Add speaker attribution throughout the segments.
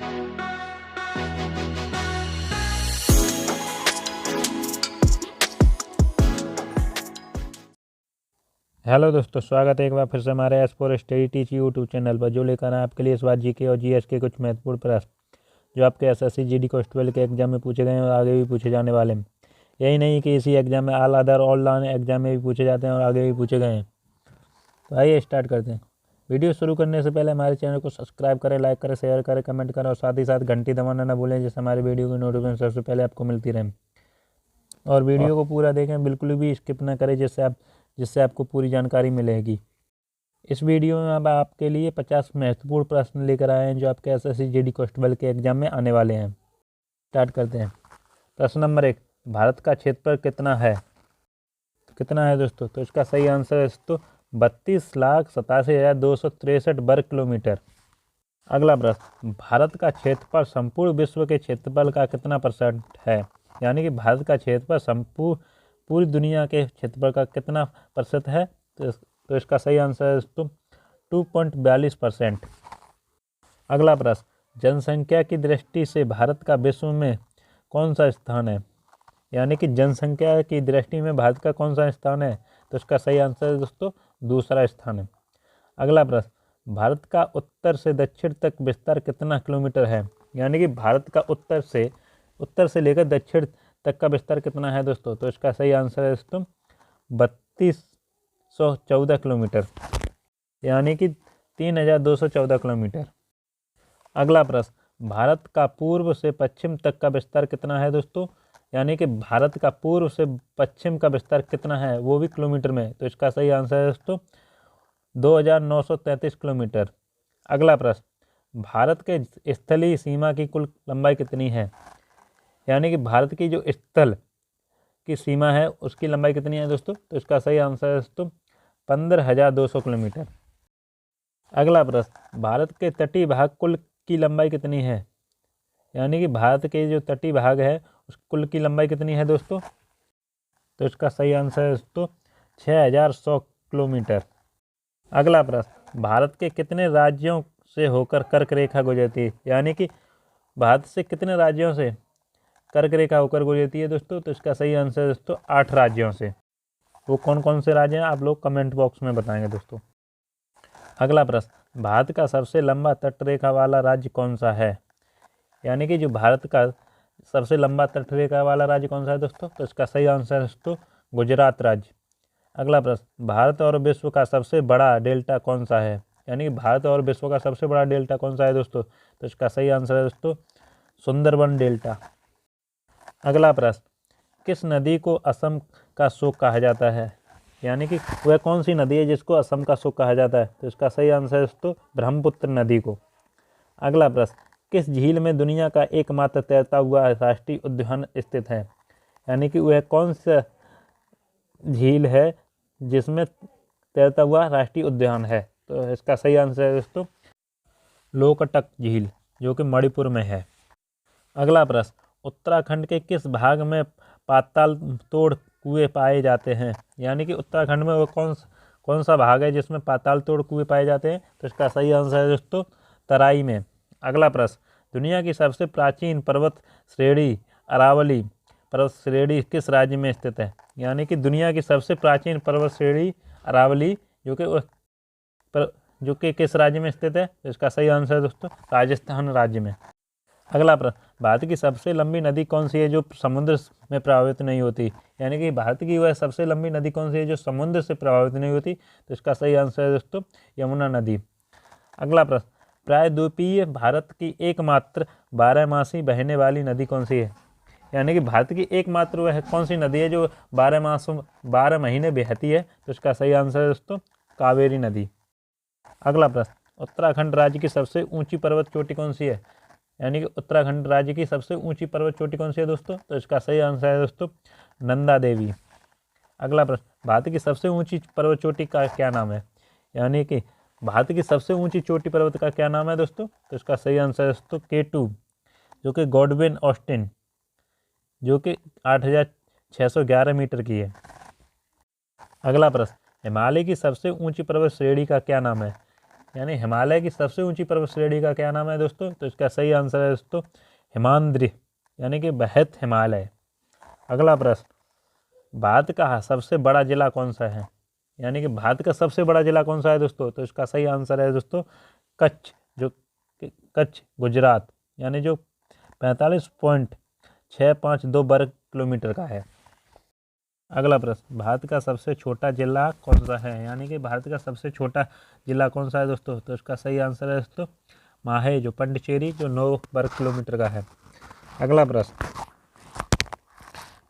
Speaker 1: Hello दोस्तों, स्वागत है एक बार फिर से हमारे S for study teach YouTube channel पर, जो लेकर आए आपके लिए इस बार जीके और जीएस के कुछ महत्वपूर्ण प्रश्न जो आपके एसएससी जीडी कांस्टेबल के एग्जाम में पूछे गए हैं और आगे भी पूछे जाने वाले हैं। यही नहीं कि इसी एग्जाम में ऑल अदर ऑनलाइन एग्जाम में भी पूछे जाते हैं और आगे भी पूछे गए हैं। तो आइए स्टार्ट करते हैं। वीडियो शुरू करने से पहले हमारे चैनल को सब्सक्राइब करें, लाइक करें, शेयर करें, कमेंट करें और साथ ही साथ घंटी दबाना ना भूलें, जिससे हमारे वीडियो की नोटिफिकेशन सबसे पहले आपको मिलती रहे। और वीडियो को पूरा देखें, बिल्कुल भी स्किप ना करें, जिससे आपको पूरी जानकारी मिलेगी। इस वीडियो में अब आपके लिए 50 महत्वपूर्ण प्रश्न लेकर आए हैं जो आपके एसएससी जीडी कांस्टेबल के एग्जाम में आने वाले हैं। स्टार्ट करते हैं। प्रश्न नंबर 1, भारत का क्षेत्रफल कितना है? कितना है दोस्तों? तो इसका सही आंसर है दोस्तों 32,87,263 वर्ग किलोमीटर। अगला प्रश्न, भारत का क्षेत्रफल संपूर्ण विश्व के क्षेत्रफल का कितना % है? यानी कि भारत का क्षेत्रफल पूरी दुनिया के क्षेत्रफल का कितना % है? तो इसका सही आंसर है दोस्तों 2.42%। अगला प्रश्न, जनसंख्या की दृष्टि से भारत का विश्व में कौन सा स्थान है? यानी कि जनसंख्या की दृष्टि में भारत का कौन सा स्थान है? तो इसका सही आंसर है दोस्तों दूसरा स्थान है। अगला प्रश्न, भारत का उत्तर से दक्षिण तक विस्तार कितना किलोमीटर है? यानी कि भारत का उत्तर से लेकर दक्षिण तक का विस्तार कितना है दोस्तों? तो इसका सही आंसर है दोस्तों 3214 किलोमीटर, यानी कि 3214 किलोमीटर। अगला प्रश्न, भारत का पूर्व से पश्चिम तक का विस्तार कितना है दोस्तों? यानी कि भारत का पूर्व से पश्चिम का विस्तार कितना है, वो भी किलोमीटर में। तो इसका सही आंसर है दोस्तों 2933 किलोमीटर। अगला प्रश्न, भारत के स्थलीय सीमा की कुल लंबाई कितनी है? यानी कि भारत की जो स्थल की सीमा है उसकी लंबाई कितनी है दोस्तों? तो इसका सही आंसर है दोस्तों 15,200 किलोमीटर। अगला प्रश्न, भारत के तटीय भाग कुल की लंबाई कितनी है? यानी कि भारत के जो तटीय भाग है उस कुल की लंबाई कितनी है दोस्तों? तो इसका सही आंसर है दोस्तों 6,100 किलोमीटर। अगला प्रश्न, भारत के कितने राज्यों से होकर कर्क रेखा गुजरती है? यानी कि भारत से कितने राज्यों से कर्क रेखा होकर गुजरती है दोस्तों? तो इसका सही आंसर है दोस्तों 8 राज्यों से। वो कौन कौन से राज्य हैं आप लोग कमेंट बॉक्स में बताएंगे दोस्तों। अगला प्रश्न, भारत का सबसे लंबा तटरेखा वाला राज्य कौन सा है? यानी कि जो भारत का सबसे लंबा तटरेखा वाला राज्य कौन सा है दोस्तों? तो इसका सही आंसर है दोस्तों गुजरात राज्य। अगला प्रश्न, भारत और विश्व का सबसे बड़ा डेल्टा कौन सा है? यानी कि भारत और विश्व का सबसे बड़ा डेल्टा कौन सा है दोस्तों? तो इसका सही आंसर है दोस्तों सुंदरबन डेल्टा। अगला प्रश्न, किस नदी को असम का शोक कहा जाता है? यानी कि वह कौन सी नदी है जिसको असम का शोक कहा जाता है? तो इसका सही आंसर है दोस्तों ब्रह्मपुत्र नदी को। अगला प्रश्न, किस झील में दुनिया का एकमात्र तैरता हुआ राष्ट्रीय उद्यान स्थित है? यानी कि वह कौन सा झील है जिसमें तैरता हुआ राष्ट्रीय उद्यान है? तो इसका सही आंसर है दोस्तों लोकटक झील, जो कि मणिपुर में है। अगला प्रश्न, उत्तराखंड के किस भाग में पाताल तोड़ कुएं पाए जाते हैं? यानी कि उत्तराखंड में वो कौन सा भाग है जिसमें पाताल तोड़ कुएं पाए जाते हैं? तो इसका सही आंसर है दोस्तों तराई में। अगला प्रश्न, दुनिया की सबसे प्राचीन पर्वत श्रेणी अरावली पर्वत श्रेणी किस राज्य में स्थित है? यानी कि दुनिया की सबसे प्राचीन पर्वत श्रेणी अरावली जो कि किस राज्य में स्थित है? तो इसका सही आंसर है दोस्तों राजस्थान राज्य में। अगला प्रश्न, भारत की सबसे लंबी नदी कौन सी है जो समुद्र में प्रभावित नहीं होती? यानी कि भारत की वह सबसे लंबी नदी कौन सी है जो समुद्र से प्रभावित नहीं होती? तो इसका सही आंसर है दोस्तों यमुना नदी। अगला प्रश्न, प्रायद्वीपीय भारत की एकमात्र 12मासी बहने वाली नदी कौन सी है? यानी कि भारत की एकमात्र वह कौन सी नदी है जो 12 महीने बहती है? तो इसका सही आंसर है दोस्तों कावेरी नदी। अगला प्रश्न, उत्तराखंड राज्य की सबसे ऊंची पर्वत चोटी कौन सी है? यानी कि उत्तराखंड राज्य की सबसे ऊंची पर्वत चोटी कौन सी है दोस्तों? तो इसका सही आंसर है दोस्तों नंदा देवी। अगला प्रश्न, भारत की सबसे ऊंची पर्वत चोटी का क्या नाम है? यानी कि भारत की सबसे ऊंची चोटी पर्वत का क्या नाम है दोस्तों? तो इसका सही आंसर है दोस्तों K2, जो कि गॉडविन ऑस्टिन, जो कि 8,611 मीटर की है। अगला प्रश्न, हिमालय की सबसे ऊंची पर्वत श्रेणी का क्या नाम है? यानी हिमालय की सबसे ऊंची पर्वत श्रेणी का क्या नाम है दोस्तों? तो इसका सही आंसर है दोस्तों हिमाद्री, यानी कि बेहद हिमालय। अगला प्रश्न, भारत का सबसे बड़ा जिला कौन सा है? यानी कि भारत का सबसे बड़ा जिला कौन सा है दोस्तों? तो इसका सही आंसर है दोस्तों कच्छ, जो कच्छ गुजरात, यानी जो 45.652 वर्ग किलोमीटर का है। अगला प्रश्न, भारत का सबसे छोटा जिला कौन सा है? यानी कि भारत का सबसे छोटा जिला कौन सा है दोस्तों? तो इसका सही आंसर है दोस्तों माहे, जो पंडिचेरी, जो 9 वर्ग किलोमीटर का है। अगला प्रश्न,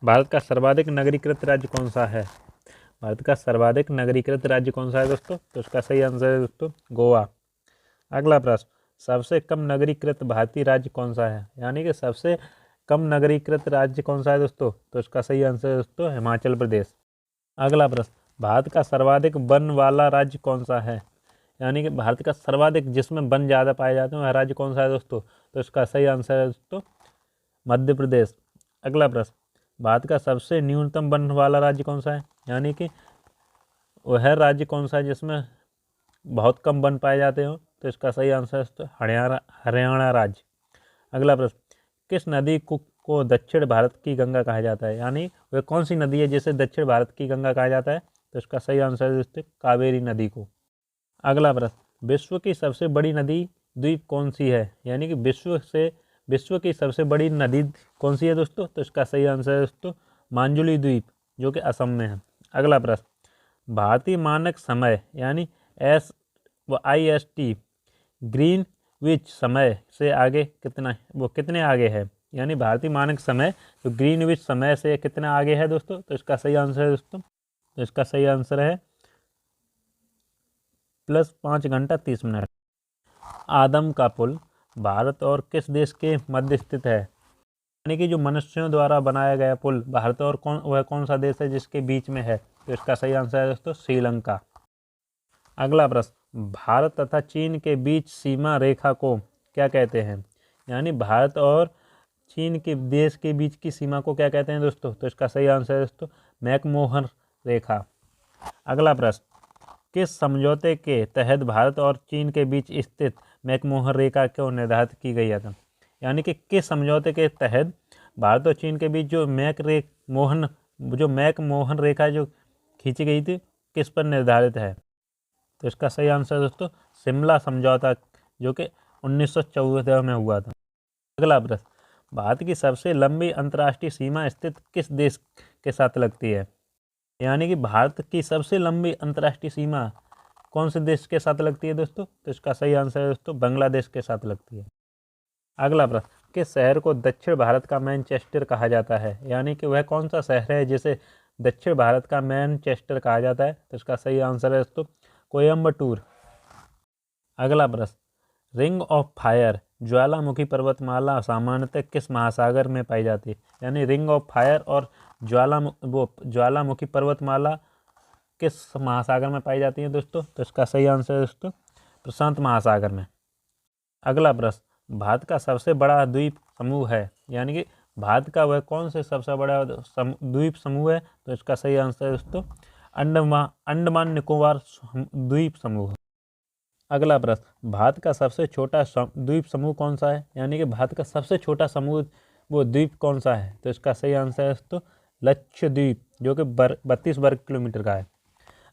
Speaker 1: भारत का सर्वाधिक नगरीकृत राज्य कौन सा है? भारत का सर्वाधिक नगरीकृत राज्य कौन सा है दोस्तों? तो इसका सही आंसर है दोस्तों गोवा। अगला प्रश्न, सबसे कम नगरीकृत भारतीय राज्य कौन सा है? यानी कि सबसे कम नगरीकृत राज्य कौन सा है दोस्तों? तो इसका सही आंसर है दोस्तों हिमाचल प्रदेश। अगला प्रश्न, भारत का सर्वाधिक वन वाला राज्य कौन सा है? यानी कि भारत का सर्वाधिक जिसमें वन ज़्यादा पाए जाते हैं वह राज्य कौन सा है दोस्तों? तो इसका सही आंसर है दोस्तों मध्य प्रदेश। अगला प्रश्न, भारत का सबसे न्यूनतम वन वाला राज्य कौन सा है? यानी कि वह राज्य कौन सा है जिसमें बहुत कम वन पाए जाते हो? तो इसका सही आंसर है हरियाणा राज्य। अगला प्रश्न, किस नदी को दक्षिण भारत की गंगा कहा जाता है? यानी वह कौन सी नदी है जिसे दक्षिण भारत की गंगा कहा जाता है? तो इसका सही आंसर है दोस्तों कावेरी नदी को। अगला प्रश्न, विश्व की सबसे बड़ी नदी द्वीप कौन सी है? यानी कि विश्व की सबसे बड़ी नदी कौन सी है दोस्तों? तो इसका सही आंसर है दोस्तों मांजुली द्वीप, जो कि असम में है। अगला प्रश्न, भारतीय मानक समय यानी IST ग्रीनविच समय से आगे कितने आगे है? यानी भारतीय मानक समय जो ग्रीनविच समय से कितना आगे है दोस्तों? तो इसका सही आंसर है दोस्तों, तो इसका सही आंसर है +5 घंटा 30 मिनट। आदम का पुल भारत और किस देश के मध्य स्थित है? यानी कि जो मनुष्यों द्वारा बनाया गया पुल भारत और वह कौन सा देश है जिसके बीच में है? तो इसका सही आंसर है दोस्तों श्रीलंका। अगला प्रश्न, भारत तथा चीन के बीच सीमा रेखा को क्या कहते हैं? यानी भारत और चीन के देश के बीच की सीमा को क्या कहते हैं दोस्तों? तो इसका सही आंसर है दोस्तों मैकमोहन रेखा। अगला प्रश्न, किस समझौते के तहत भारत और चीन के बीच स्थित मैकमोहन रेखा को निर्धारित की गई है? यानी कि किस समझौते के तहत भारत और चीन के बीच जो मैकमोहन रेखा जो खींची गई थी किस पर निर्धारित है? तो इसका सही आंसर दोस्तों शिमला समझौता, जो कि 1914 में हुआ था। अगला प्रश्न, भारत की सबसे लंबी अंतर्राष्ट्रीय सीमा स्थित किस देश के साथ लगती है? यानी कि भारत की सबसे लंबी अंतर्राष्ट्रीय सीमा कौन से देश के साथ लगती है दोस्तों? तो इसका सही आंसर है दोस्तों बांग्लादेश के साथ लगती है। अगला प्रश्न, किस शहर को दक्षिण भारत का मैनचेस्टर कहा जाता है? यानी कि वह कौन सा शहर है जिसे दक्षिण भारत का मैनचेस्टर कहा जाता है? तो इसका सही आंसर है दोस्तों कोयम्बटूर। अगला प्रश्न, रिंग ऑफ फायर ज्वालामुखी पर्वतमाला सामान्यतः किस महासागर में पाई जाती है? यानी रिंग ऑफ फायर और ज्वालामुखी पर्वतमाला किस महासागर में पाई जाती है दोस्तों? तो इसका सही आंसर है दोस्तों प्रशांत महासागर में। अगला प्रश्न, भारत का सबसे बड़ा द्वीप समूह है? यानी कि भारत का वह कौन से सबसे बड़ा द्वीप समूह है? तो इसका सही आंसर है दोस्तों अंडमान निकोबार द्वीप समूह। अगला प्रश्न, भारत का सबसे छोटा द्वीप समूह कौन सा है? यानी कि भारत का सबसे छोटा समूह वो द्वीप कौन सा है? तो इसका सही आंसर है दोस्तों लक्षद्वीप, जो कि 32 वर्ग किलोमीटर का है।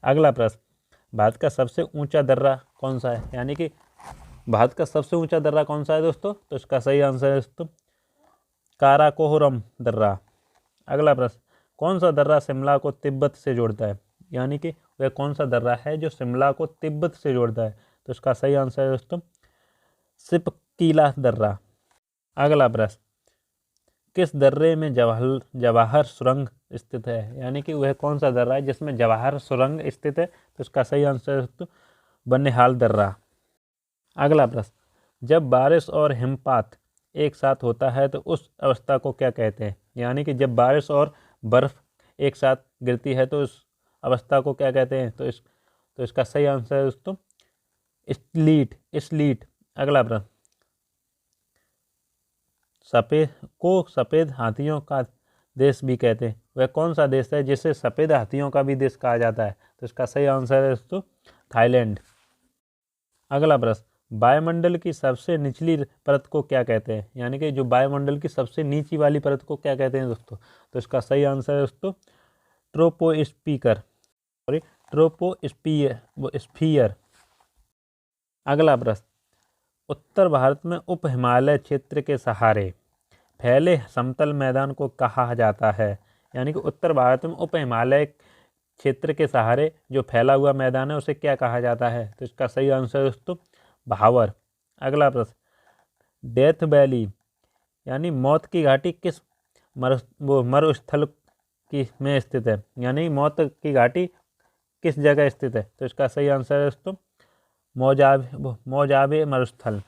Speaker 1: अगला प्रश्न, भारत का सबसे ऊंचा दर्रा कौन सा है? यानी कि भारत का सबसे ऊंचा दर्रा कौन सा है दोस्तों? तो इसका सही आंसर है दोस्तों काराकोरम दर्रा। अगला प्रश्न, कौन सा दर्रा शिमला को तिब्बत से जोड़ता है? यानी कि वह कौन सा दर्रा है जो शिमला को तिब्बत से जोड़ता है? तो इसका सही आंसर है दोस्तों सिपकीला दर्रा। अगला प्रश्न, किस दर्रे में जवाहर सुरंग स्थित है? यानी कि वह कौन सा दर्रा है जिसमें जवाहर सुरंग स्थित है? तो इसका सही आंसर है दोस्तों बनिहाल दर्रा। अगला प्रश्न, जब बारिश और हिमपात एक साथ होता है तो उस अवस्था को क्या कहते हैं? यानी कि जब बारिश और बर्फ एक साथ गिरती है तो उस अवस्था को क्या कहते हैं? तो इसका सही आंसर है दोस्तों स्लीट। अगला प्रश्न, सफ़ेद हाथियों का देश भी कहते हैं, वह कौन सा देश है जिसे सफ़ेद हाथियों का भी देश कहा जाता है? तो इसका सही आंसर है दोस्तों थाईलैंड। अगला प्रश्न, वायुमंडल की सबसे निचली परत को क्या कहते हैं? यानी कि जो वायुमंडल की सबसे नीची वाली परत को क्या कहते हैं दोस्तों? तो इसका सही आंसर है दोस्तों ट्रोपोस्फियर। अगला प्रश्न, उत्तर भारत में उप हिमालय क्षेत्र के सहारे फैले समतल मैदान को कहा जाता है? यानी कि उत्तर भारत में उप हिमालय क्षेत्र के सहारे जो फैला हुआ मैदान है उसे क्या कहा जाता है? तो इसका सही आंसर है दोस्तों भावर। अगला प्रश्न, डेथ वैली यानी मौत की घाटी किस मरुस्थल में स्थित है? यानी मौत की घाटी किस जगह स्थित है? तो इसका सही आंसर है दोस्तों मोजाबे मरुस्थल।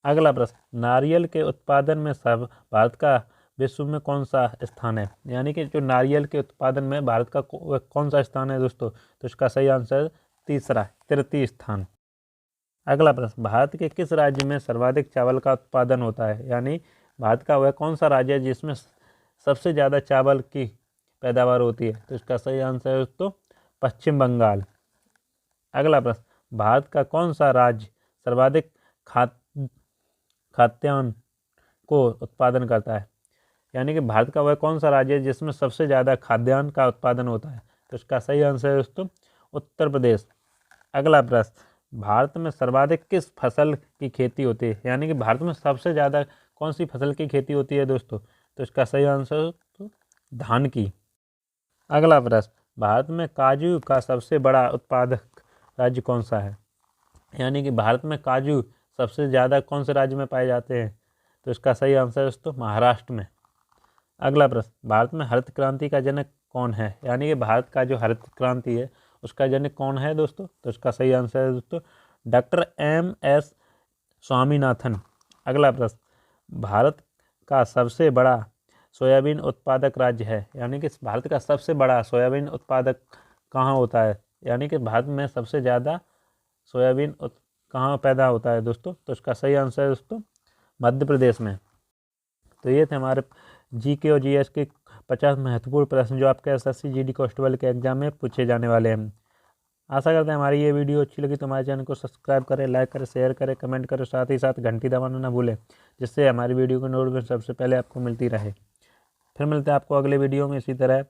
Speaker 1: अगला प्रश्न, नारियल के उत्पादन में सब भारत का विश्व में कौन सा स्थान है? यानी कि जो नारियल के उत्पादन में भारत का कौन सा स्थान है दोस्तों? तो इसका सही आंसर तृतीय स्थान। अगला प्रश्न, भारत के किस राज्य में सर्वाधिक चावल का उत्पादन होता है? यानी भारत का वह कौन सा राज्य है जिसमें सबसे ज़्यादा चावल की पैदावार होती है? तो इसका सही आंसर है दोस्तों पश्चिम बंगाल। अगला प्रश्न, भारत का कौन सा राज्य सर्वाधिक खाद्यान्न को उत्पादन करता है? यानी कि भारत का वह कौन सा राज्य है जिसमें सबसे ज़्यादा खाद्यान्न का उत्पादन होता है? तो इसका सही आंसर है दोस्तों उत्तर प्रदेश। अगला प्रश्न, भारत में सर्वाधिक किस फसल की खेती होती है? यानी कि भारत में सबसे ज़्यादा कौन सी फसल की खेती होती है दोस्तों? तो इसका सही आंसर धान की। अगला प्रश्न, भारत में काजू का सबसे बड़ा उत्पादक राज्य कौन सा है? यानी कि भारत में काजू सबसे ज़्यादा कौन से राज्य में पाए जाते हैं? तो इसका सही आंसर है दोस्तों महाराष्ट्र में। अगला प्रश्न, भारत में हरित क्रांति का जनक कौन है? यानी कि भारत का जो हरित क्रांति है उसका जनक कौन है दोस्तों? तो इसका सही आंसर है दोस्तों डॉक्टर M.S. स्वामीनाथन। अगला प्रश्न, भारत का सबसे बड़ा सोयाबीन उत्पादक राज्य है? यानी कि भारत का सबसे बड़ा सोयाबीन उत्पादक कहाँ होता है? यानी कि भारत में सबसे ज़्यादा सोयाबीन कहाँ पैदा होता है दोस्तों? तो इसका सही आंसर है दोस्तों मध्य प्रदेश में। तो ये थे हमारे GK और GS के 50 महत्वपूर्ण प्रश्न जो आपके SSC GD कांस्टेबल के एग्जाम में पूछे जाने वाले हैं। आशा करते हैं हमारी ये वीडियो अच्छी लगी तो हमारे चैनल को सब्सक्राइब करें, लाइक करें, शेयर करें, कमेंट करें, साथ ही साथ घंटी दबाना ना भूलें जिससे हमारी वीडियो की नोटिफिकेशन सबसे पहले आपको मिलती रहे। फिर मिलते हैं आपको अगले वीडियो में इसी तरह